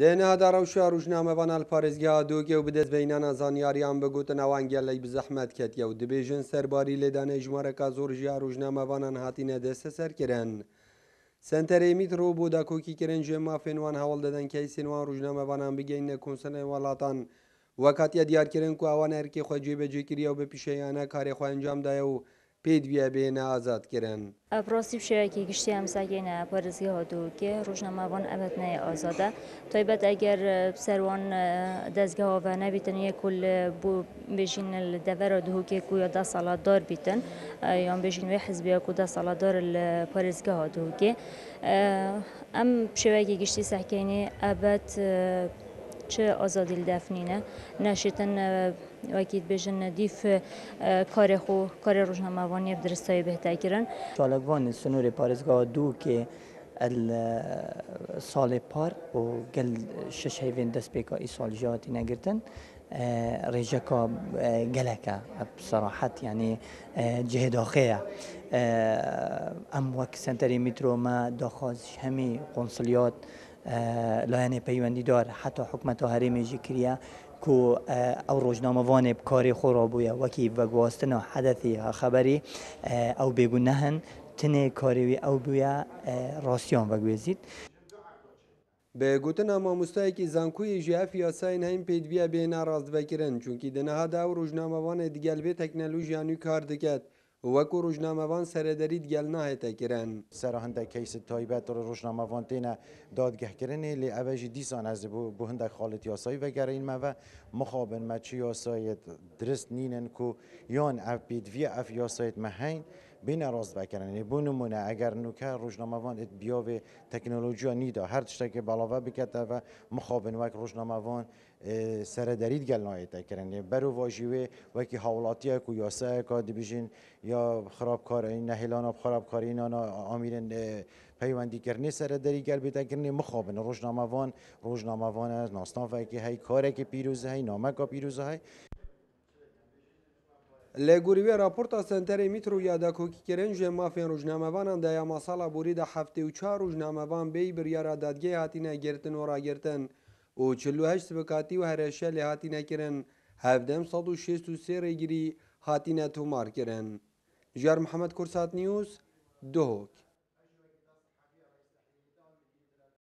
دێنە داڕەوشە ڕژنامەوانال پارێزگا دووگێ و بدەست بەینانە زانیاریان بگوتن ئەوان گەلەی بزەحمەت کەتیە و دەبێژن سەرباری لێدانەی ژمارەکە زۆر ژیا ڕژنامەوانان هاتینە دەستە سەرکردن. سنتەرەی میترۆ بۆ داکۆکیکردن ژێما فێنوان هەوڵ دەدەن کەی سێنوان ڕژنامەوانان بگەینە کۆنسەلە وڵاتان وەکاتیە دیارکردن کو ئەوان هەرکی خۆی جێبەجێکردیە و بە پیشەیانە کارێخۆی ئەنجامدایە و پێدویە بێنە ئازادکردن. ابراسی شویکی گشتی هم سعیه پارێزگا هاتووکێ ڕۆژنامەوان ئەمەد نەیە ئازادە تایبەت ئەگەر سەروان دەستگاهۆڤە نەبیتن یەکول بۆ بێژین دەڤەرە دهوکێک و یا 10 ساڵاتدار بیتن یان بێژین وێ حزبێک و 10 ساڵاتدار پارێزگا هاتووکێ ئەم شویکی گشتی سەحکەینێ ئەبەت چه آزادی الدفنینه نشیتن وکیل بجن دیف کار روزنامه‌وانی بدرستای بهتر کردن. طالبان سنور پارێزگا دو که سال پار و گل شش هیوین دست بیکا ای سال جاتی نگرتن رجکا گلکا بصراحت يعني جهد آخیه ام وقت سنتری میترو ما داخل همی قنصلیات لایەنێ پەیوەندیدار حتا حکومەتە هەرێمێژی کریە کو ئەو ڕۆژنامەوانێ بکارێ خۆڕا بووە وەکی بەگواستنە حەدەثی خەبەری ئەو بێگون نەهەن تنێ کارێوی ئەو بووە ڕاستیان وەگوێزیت. بێگوتنە مامۆستایەکی زانکۆیی ژیاف یاساین هەین پێدویە بێنە ڕاستبەکردن چونکی دەنەهادا و ڕۆژنامەوانێ دیگەل بێ تەکنەلۆژیانی کار دەکات وەکو ڕۆژنامەوان سەرەدەری دیگەل ناهێتە کرن. سەر هەندێک کەیس تایبەت ڕۆژنامەوان تێنە دادگەهکردنê lê ev jî dîsan ez bu hindek xalet yasayî vegerîn me ve mixabin me çi yasayê dirist nînin ku yan ev pêdiviya ev yasayê me heyn bêne rast vekirinê bû nimûne eger nûke rojnamevan et biyavê teknolojiya nîda her tiştekê belave bikete ve mixabin wek rojnamevan سەرەدەری گەل نایێتە kirinê berûva jî wê wekî hewlatiye ku yasayeka dibêjin ya xirabkarî nehêlana xirabkarînana amîrên peywendîkirinê سەرەدەری gel bêtekirinê mixabin rojnamevan nastavekî hey karekî pîroz hey nameka pîroz hey. لە گوریوێ راپۆرتا سنتەرê میترۆ یا داکۆکیکردن ژێ مافێن ڕۆژنامەوانان دایا ماساڵا بوریدا 74 ڕۆژنامەوان بێی بریارە دادگەی هاتینە گرتن و ڕاگرتن و 48 سبکاتی و هەرێشە لێ هاتینەکردن 1763 ڕێگیری هاتینە تۆمارکردن. ژیار محەممەد کورسات نیوز دۆک